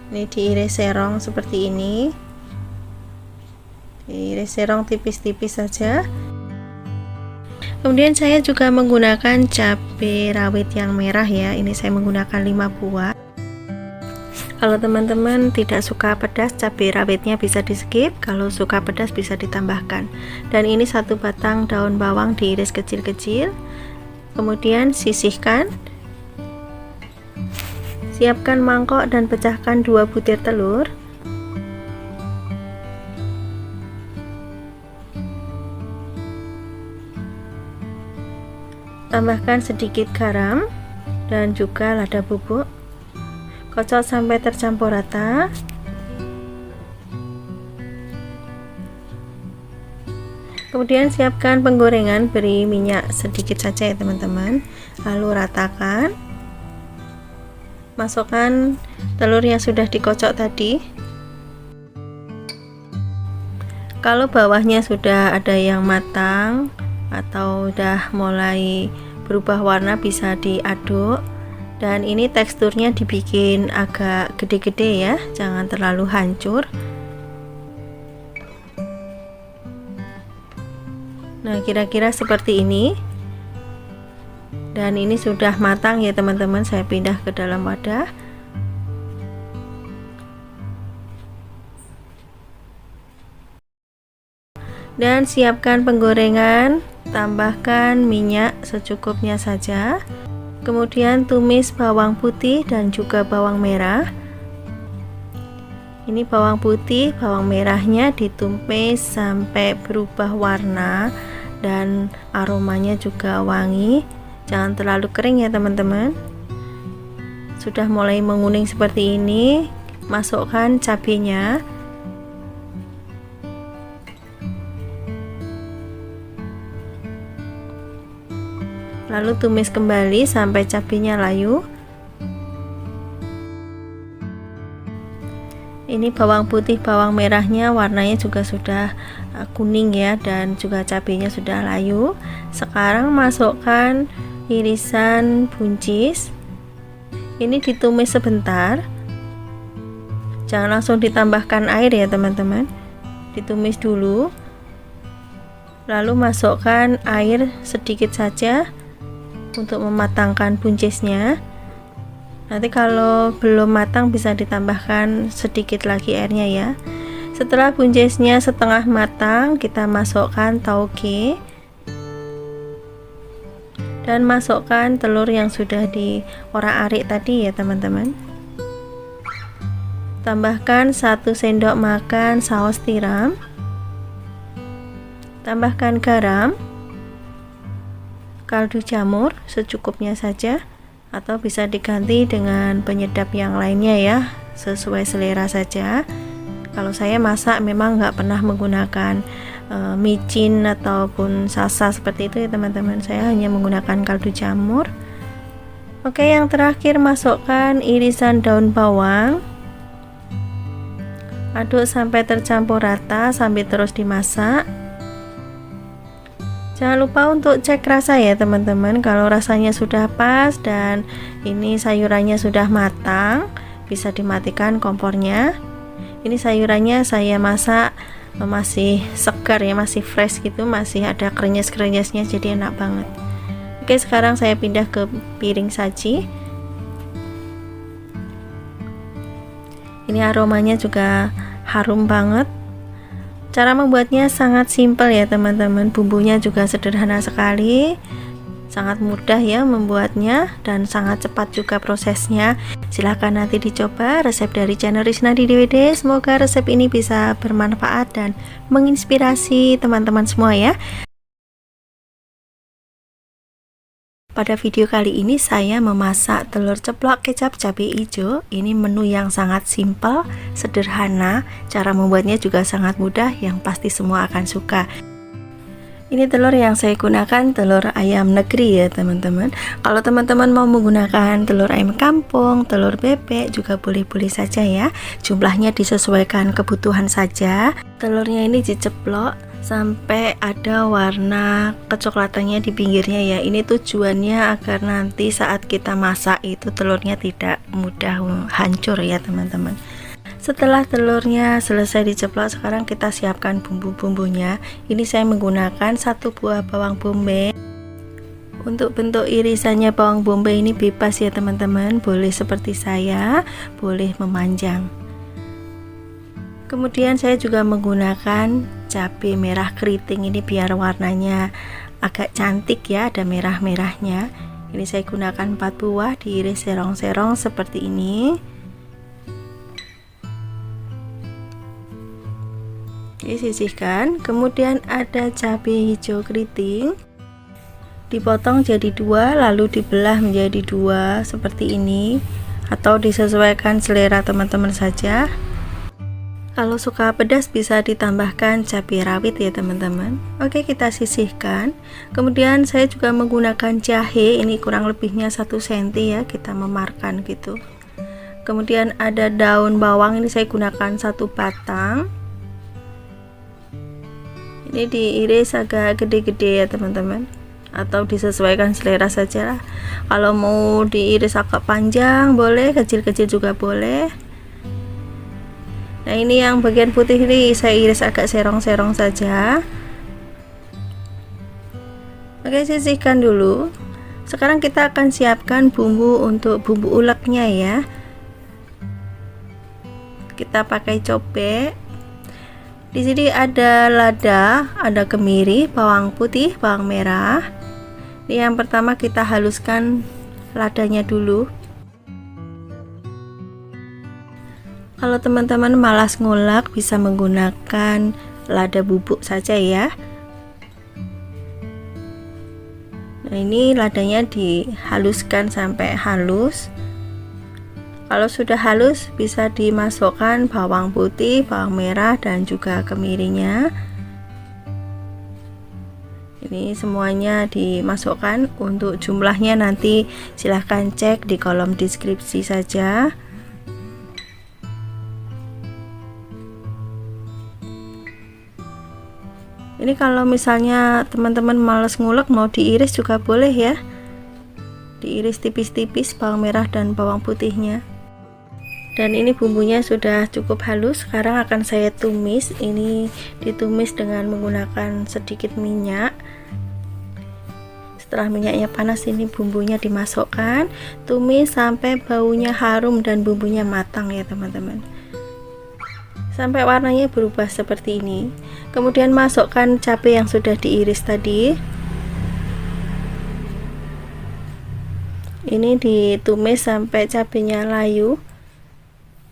Ini diiris serong seperti ini, diiris serong tipis-tipis saja. Kemudian saya juga menggunakan cabai rawit yang merah ya, ini saya menggunakan 5 buah. Kalau teman-teman tidak suka pedas, cabai rawitnya bisa di skip. Kalau suka pedas bisa ditambahkan. Dan ini 1 batang daun bawang diiris kecil-kecil. Kemudian sisihkan. Siapkan mangkok dan pecahkan 2 butir telur. Tambahkan sedikit garam dan juga lada bubuk. Kocok sampai tercampur rata. Kemudian siapkan penggorengan, beri minyak sedikit saja ya teman-teman. Lalu ratakan. Masukkan telur yang sudah dikocok tadi. Kalau bawahnya sudah ada yang matang atau udah mulai berubah warna, bisa diaduk. Dan ini teksturnya dibikin agak gede-gede ya, jangan terlalu hancur. Nah, kira-kira seperti ini. Dan ini sudah matang ya teman-teman, saya pindah ke dalam wadah. Dan siapkan penggorengan, tambahkan minyak secukupnya saja. Kemudian tumis bawang putih dan juga bawang merah. Ini bawang putih, bawang merahnya ditumis sampai berubah warna dan aromanya juga wangi. Jangan terlalu kering ya teman-teman. Sudah mulai menguning seperti ini, masukkan cabenya. Lalu tumis kembali sampai cabenya layu. Ini bawang putih, bawang merahnya warnanya juga sudah kuning ya, dan juga cabenya sudah layu. Sekarang masukkan irisan buncis. Ini ditumis sebentar. Jangan langsung ditambahkan air ya teman-teman. Ditumis dulu. Lalu masukkan air sedikit saja untuk mematangkan buncisnya. Nanti kalau belum matang bisa ditambahkan sedikit lagi airnya ya. Setelah buncisnya setengah matang, kita masukkan tauge dan masukkan telur yang sudah diorak-arik tadi ya teman-teman. Tambahkan 1 sendok makan saus tiram. Tambahkan garam, kaldu jamur secukupnya saja, atau bisa diganti dengan penyedap yang lainnya ya, sesuai selera saja. Kalau saya masak memang nggak pernah menggunakan micin ataupun salsa seperti itu ya teman-teman. Saya hanya menggunakan kaldu jamur. Oke, yang terakhir masukkan irisan daun bawang. Aduk sampai tercampur rata sambil terus dimasak. Jangan lupa untuk cek rasa ya teman-teman. Kalau rasanya sudah pas dan ini sayurannya sudah matang, bisa dimatikan kompornya. Ini sayurannya saya masak masih segar ya, masih fresh gitu, masih ada krenyes-krenyesnya, jadi enak banget. Oke, sekarang saya pindah ke piring saji. Ini aromanya juga harum banget. Cara membuatnya sangat simpel ya teman-teman. Bumbunya juga sederhana sekali, sangat mudah ya membuatnya, dan sangat cepat juga prosesnya. Silahkan nanti dicoba resep dari channel Risnadi DWD. Semoga resep ini bisa bermanfaat dan menginspirasi teman-teman semua ya. Pada video kali ini saya memasak telur ceplok kecap cabai hijau. Ini menu yang sangat simpel, sederhana, cara membuatnya juga sangat mudah, yang pasti semua akan suka. Ini telur yang saya gunakan telur ayam negeri ya teman-teman. Kalau teman-teman mau menggunakan telur ayam kampung, telur bebek juga boleh-boleh saja ya. Jumlahnya disesuaikan kebutuhan saja. Telurnya ini diceplok sampai ada warna kecoklatannya di pinggirnya ya. Ini tujuannya agar nanti saat kita masak itu telurnya tidak mudah hancur ya teman-teman. Setelah telurnya selesai diceplok, sekarang kita siapkan bumbu-bumbunya. Ini saya menggunakan 1 buah bawang bombay. Untuk bentuk irisannya bawang bombay ini bebas ya teman-teman, boleh seperti saya, boleh memanjang. Kemudian saya juga menggunakan cabai merah keriting, ini biar warnanya agak cantik ya, ada merah-merahnya. Ini saya gunakan 4 buah, diiris serong-serong seperti ini. Disisihkan. Kemudian ada cabai hijau keriting, dipotong jadi 2 lalu dibelah menjadi 2 seperti ini, atau disesuaikan selera teman-teman saja. Kalau suka pedas bisa ditambahkan cabai rawit ya teman-teman. Oke, kita sisihkan. Kemudian saya juga menggunakan jahe, ini kurang lebihnya 1 cm ya, kita memarkan gitu. Kemudian ada daun bawang, ini saya gunakan 1 batang. Ini diiris agak gede-gede ya teman-teman, atau disesuaikan selera saja lah. Kalau mau diiris agak panjang boleh, kecil-kecil juga boleh. Nah, ini yang bagian putih ini saya iris agak serong-serong saja. Oke, sisihkan dulu. Sekarang kita akan siapkan bumbu untuk bumbu uleknya ya. Kita pakai cobek. Di sini ada lada, ada kemiri, bawang putih, bawang merah. Ini yang pertama kita haluskan ladanya dulu. Kalau teman-teman malas ngulek bisa menggunakan lada bubuk saja ya. Nah, ini ladanya dihaluskan sampai halus. Kalau sudah halus bisa dimasukkan bawang putih, bawang merah, dan juga kemirinya. Ini semuanya dimasukkan. Untuk jumlahnya nanti silahkan cek di kolom deskripsi saja. Ini kalau misalnya teman-teman males ngulek mau diiris juga boleh ya. Diiris tipis-tipis bawang merah dan bawang putihnya. Dan ini bumbunya sudah cukup halus. Sekarang akan saya tumis. Ini ditumis dengan menggunakan sedikit minyak. Setelah minyaknya panas, ini bumbunya dimasukkan. Tumis sampai baunya harum dan bumbunya matang ya teman-teman, sampai warnanya berubah seperti ini. Kemudian masukkan cabai yang sudah diiris tadi. Ini ditumis sampai cabainya layu.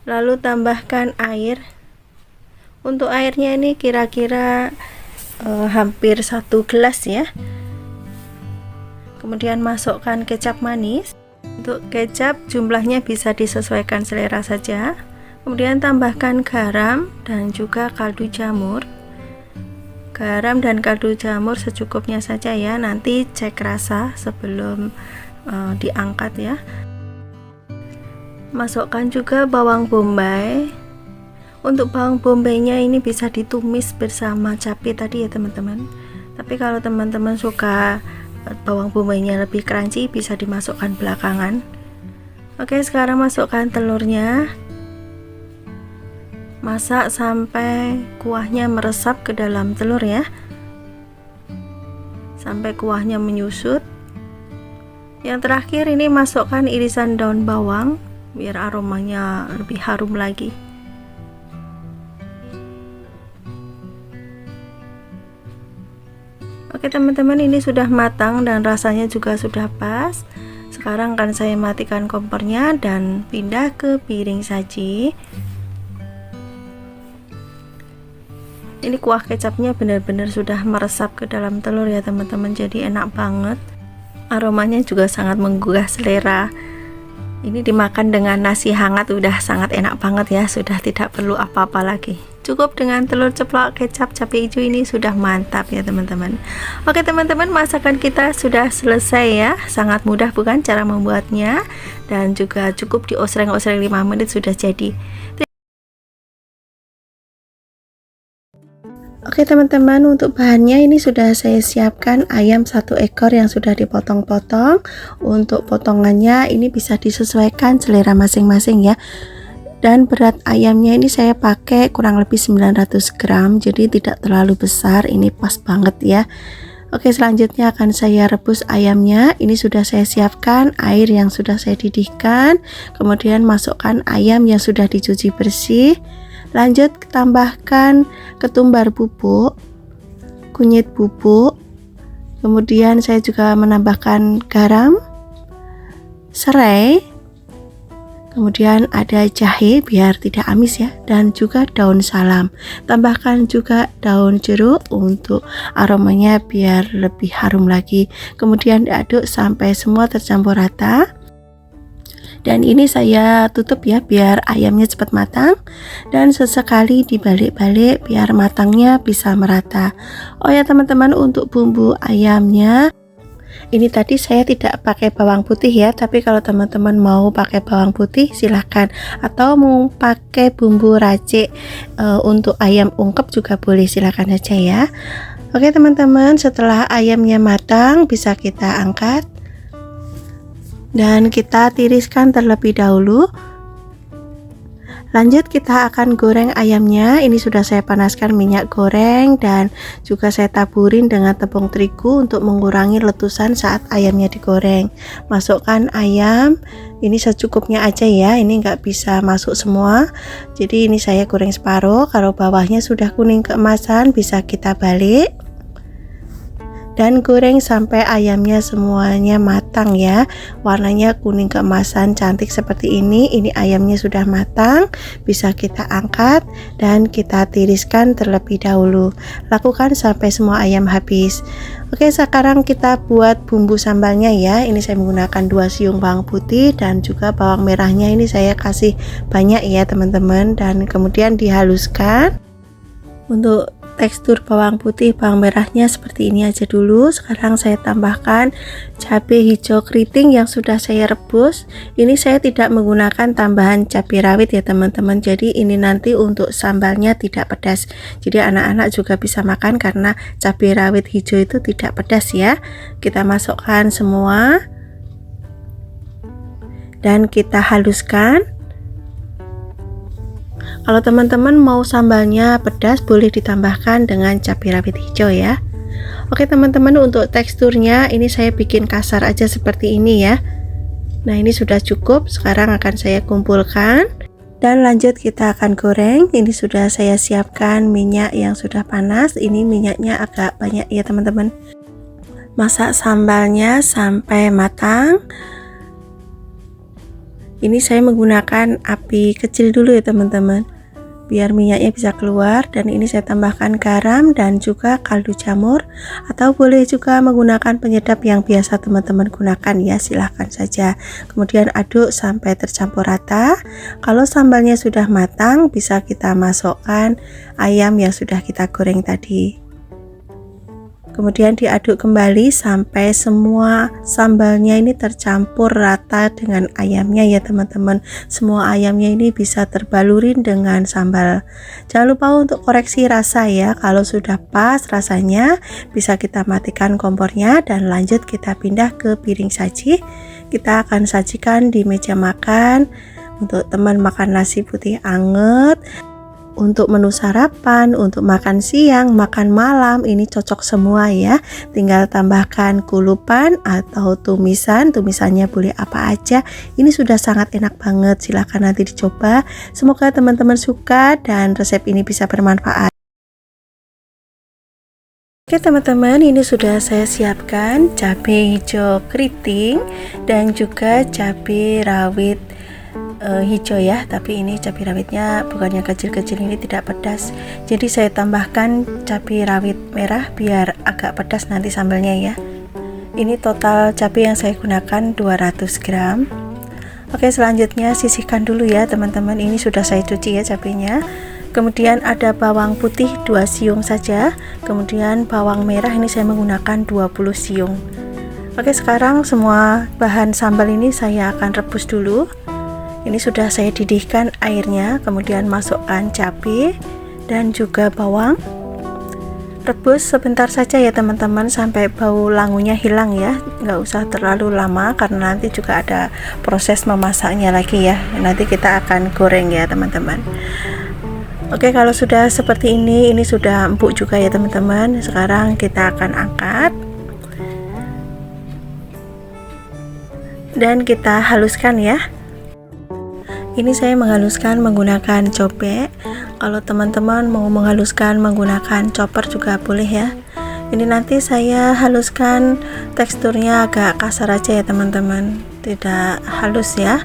Lalu tambahkan air. Untuk airnya ini kira-kira hampir 1 gelas ya. Kemudian masukkan kecap manis. Untuk kecap jumlahnya bisa disesuaikan selera saja. Kemudian tambahkan garam dan juga kaldu jamur. Garam dan kaldu jamur secukupnya saja ya, nanti cek rasa sebelum diangkat ya. Masukkan juga bawang bombay. Untuk bawang bombay-nya ini bisa ditumis bersama cabai tadi ya teman-teman. Tapi kalau teman-teman suka bawang bombay-nya lebih crunchy, bisa dimasukkan belakangan. Oke, sekarang masukkan telurnya. Masak sampai kuahnya meresap ke dalam telur ya, sampai kuahnya menyusut. Yang terakhir ini masukkan irisan daun bawang biar aromanya lebih harum lagi. Oke teman-teman, ini sudah matang dan rasanya juga sudah pas. Sekarang akan saya matikan kompornya dan pindah ke piring saji. Ini kuah kecapnya benar-benar sudah meresap ke dalam telur ya teman-teman, jadi enak banget. Aromanya juga sangat menggugah selera. Ini dimakan dengan nasi hangat udah sangat enak banget ya, sudah tidak perlu apa-apa lagi. Cukup dengan telur ceplok, kecap, cabai hijau, ini sudah mantap ya teman-teman. Oke teman-teman, masakan kita sudah selesai ya. Sangat mudah bukan cara membuatnya, dan juga cukup diosreng-osreng 5 menit sudah jadi. Oke teman-teman, untuk bahannya ini sudah saya siapkan ayam 1 ekor yang sudah dipotong-potong. Untuk potongannya ini bisa disesuaikan selera masing-masing ya. Dan berat ayamnya ini saya pakai kurang lebih 900 gram, jadi tidak terlalu besar, ini pas banget ya. Oke, selanjutnya akan saya rebus ayamnya. Ini sudah saya siapkan air yang sudah saya didihkan, kemudian masukkan ayam yang sudah dicuci bersih. Lanjut tambahkan ketumbar bubuk, kunyit bubuk, kemudian saya juga menambahkan garam, serai, kemudian ada jahe biar tidak amis ya, dan juga daun salam. Tambahkan juga daun jeruk untuk aromanya biar lebih harum lagi. Kemudian diaduk sampai semua tercampur rata. Dan ini saya tutup ya biar ayamnya cepat matang, dan sesekali dibalik-balik biar matangnya bisa merata. Oh ya teman-teman, untuk bumbu ayamnya ini tadi saya tidak pakai bawang putih ya, tapi kalau teman-teman mau pakai bawang putih silahkan, atau mau pakai bumbu racik untuk ayam ungkep juga boleh, silahkan aja ya. Oke teman-teman, setelah ayamnya matang bisa kita angkat dan kita tiriskan terlebih dahulu. Lanjut kita akan goreng ayamnya. Ini sudah saya panaskan minyak goreng dan juga saya taburin dengan tepung terigu untuk mengurangi letusan saat ayamnya digoreng. Masukkan ayam, ini secukupnya aja ya, ini nggak bisa masuk semua, jadi ini saya goreng separuh. Kalau bawahnya sudah kuning keemasan bisa kita balik dan goreng sampai ayamnya semuanya matang ya, warnanya kuning keemasan cantik seperti ini. Ini ayamnya sudah matang, bisa kita angkat dan kita tiriskan terlebih dahulu. Lakukan sampai semua ayam habis. Oke, sekarang kita buat bumbu sambalnya ya. Ini saya menggunakan 2 siung bawang putih dan juga bawang merahnya ini saya kasih banyak ya teman-teman, dan kemudian dihaluskan. Untuk tekstur bawang putih, bawang merahnya seperti ini aja dulu. Sekarang saya tambahkan cabai hijau keriting yang sudah saya rebus. Ini saya tidak menggunakan tambahan cabai rawit ya teman-teman, jadi ini nanti untuk sambalnya tidak pedas, jadi anak-anak juga bisa makan karena cabai rawit hijau itu tidak pedas ya. Kita masukkan semua dan kita haluskan. Kalau teman-teman mau sambalnya pedas boleh ditambahkan dengan cabai rawit hijau ya. Oke teman-teman, untuk teksturnya ini saya bikin kasar aja seperti ini ya. Nah ini sudah cukup. Sekarang akan saya kumpulkan dan lanjut kita akan goreng. Ini sudah saya siapkan minyak yang sudah panas. Ini minyaknya agak banyak ya teman-teman. Masak sambalnya sampai matang. Ini saya menggunakan api kecil dulu ya teman-teman, biar minyaknya bisa keluar. Dan ini saya tambahkan garam dan juga kaldu jamur, atau boleh juga menggunakan penyedap yang biasa teman-teman gunakan ya, silahkan saja. Kemudian aduk sampai tercampur rata. Kalau sambalnya sudah matang bisa kita masukkan ayam yang sudah kita goreng tadi. kemudian diaduk kembali sampai semua sambalnya ini tercampur rata dengan ayamnya ya teman-teman. Semua ayamnya ini bisa terbalurin dengan sambal. Jangan lupa untuk koreksi rasa ya, kalau sudah pas rasanya bisa kita matikan kompornya dan lanjut kita pindah ke piring saji. Kita akan sajikan di meja makan untuk teman makan nasi putih anget, untuk menu sarapan, untuk makan siang, makan malam, ini cocok semua ya. Tinggal tambahkan kulupan atau tumisan, tumisannya boleh apa aja. Ini sudah sangat enak banget, silahkan nanti dicoba. Semoga teman-teman suka dan resep ini bisa bermanfaat. Oke teman-teman, ini sudah saya siapkan cabai hijau keriting dan juga cabai rawit hijau ya, tapi ini cabai rawitnya bukan yang kecil-kecil, ini tidak pedas, jadi saya tambahkan cabai rawit merah biar agak pedas nanti sambalnya ya. Ini total cabai yang saya gunakan 200 gram. Oke, selanjutnya sisihkan dulu ya teman-teman, ini sudah saya cuci ya cabainya. Kemudian ada bawang putih 2 siung saja, kemudian bawang merah ini saya menggunakan 20 siung. Oke, sekarang semua bahan sambal ini saya akan rebus dulu. Ini sudah saya didihkan airnya, kemudian masukkan cabai dan juga bawang. Rebus sebentar saja ya teman-teman sampai bau langunya hilang ya, nggak usah terlalu lama karena nanti juga ada proses memasaknya lagi ya. Nanti kita akan goreng ya teman-teman. Oke, kalau sudah seperti ini sudah empuk juga ya teman-teman. Sekarang kita akan angkat dan kita haluskan ya. Ini saya menghaluskan menggunakan cobek. Kalau teman-teman mau menghaluskan menggunakan chopper juga boleh ya. Ini nanti saya haluskan teksturnya agak kasar aja ya teman-teman, tidak halus ya.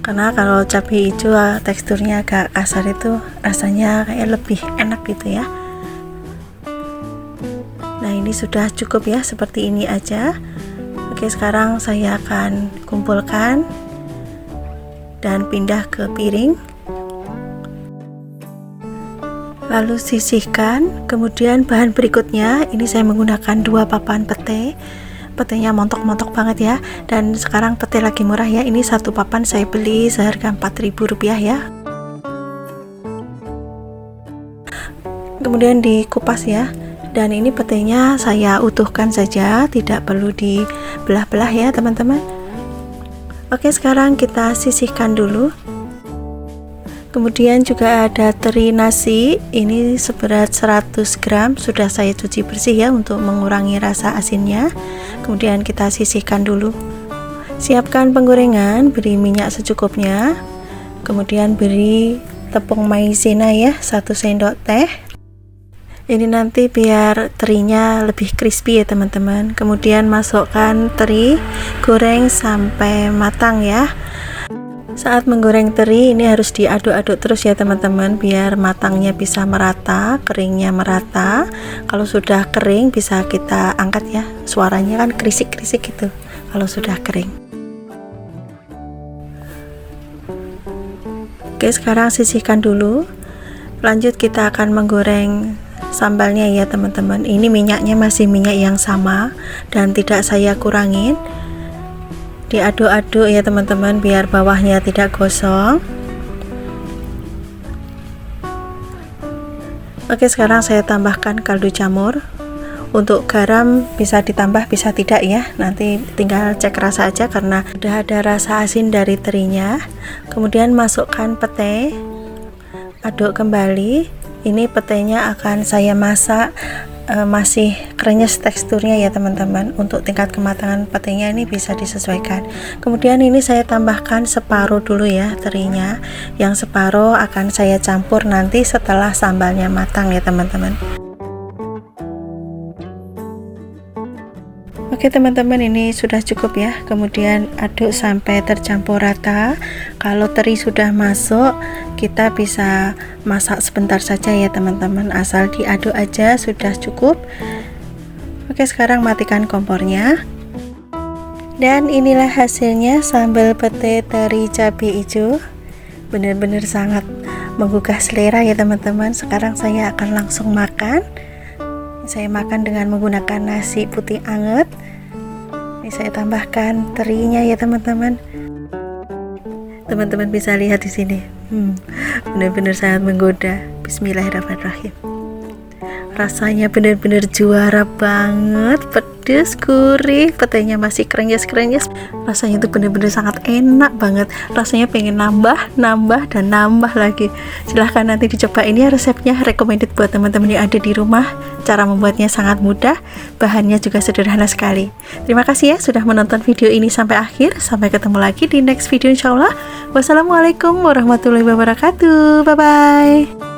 Karena kalau cabai hijau teksturnya agak kasar itu rasanya kayak lebih enak gitu ya. Nah, ini sudah cukup ya, seperti ini aja. Oke, sekarang saya akan kumpulkan dan pindah ke piring, lalu sisihkan. Kemudian bahan berikutnya ini saya menggunakan 2 papan pete. Petenya montok-montok banget ya, dan sekarang pete lagi murah ya. Ini 1 papan saya beli seharga Rp4.000 ya. Kemudian dikupas ya, dan ini petenya saya utuhkan saja, tidak perlu dibelah-belah ya teman-teman. Oke, sekarang kita sisihkan dulu. Kemudian juga ada teri nasi, ini seberat 100 gram, sudah saya cuci bersih ya untuk mengurangi rasa asinnya. Kemudian kita sisihkan dulu. Siapkan penggorengan, beri minyak secukupnya. Kemudian beri tepung maizena ya, 1 sendok teh. Ini nanti biar terinya lebih crispy ya teman-teman. Kemudian masukkan teri, goreng sampai matang ya. Saat menggoreng teri ini harus diaduk-aduk terus ya teman-teman, biar matangnya bisa merata, keringnya merata. Kalau sudah kering bisa kita angkat ya, suaranya kan krisik-krisik gitu kalau sudah kering. Oke, sekarang sisihkan dulu. Lanjut kita akan menggoreng sambalnya ya teman-teman. Ini minyaknya masih minyak yang sama dan tidak saya kurangin. Diaduk-aduk ya teman-teman biar bawahnya tidak gosong. Oke, sekarang saya tambahkan kaldu jamur. Untuk garam bisa ditambah bisa tidak ya, nanti tinggal cek rasa aja karena sudah ada rasa asin dari terinya. Kemudian masukkan pete, aduk kembali. Ini petenya akan saya masak masih krenyes teksturnya ya teman-teman. Untuk tingkat kematangan petenya ini bisa disesuaikan. Kemudian ini saya tambahkan separuh dulu ya terinya, yang separuh akan saya campur nanti setelah sambalnya matang ya teman-teman. Oke teman-teman, ini sudah cukup ya. Kemudian aduk sampai tercampur rata. Kalau teri sudah masuk, kita bisa masak sebentar saja ya teman-teman, asal diaduk aja sudah cukup. Oke, sekarang matikan kompornya. Dan inilah hasilnya, sambal pete teri cabai hijau. Benar-benar sangat menggugah selera ya teman-teman. Sekarang saya akan langsung makan. Saya makan dengan menggunakan nasi putih anget. Ini saya tambahkan terinya ya teman-teman. Teman-teman bisa lihat di sini. Benar-benar sangat menggoda. Bismillahirrahmanirrahim. Rasanya benar-benar juara banget, pedes, gurih, petainya masih krenyes-krenyes. Rasanya itu benar-benar sangat enak banget. Rasanya pengen nambah dan nambah lagi. Silahkan nanti dicoba, ini resepnya recommended buat teman-teman yang ada di rumah. Cara membuatnya sangat mudah, bahannya juga sederhana sekali. Terima kasih ya sudah menonton video ini sampai akhir. Sampai ketemu lagi di next video insya Allah. Wassalamualaikum warahmatullahi wabarakatuh. Bye-bye.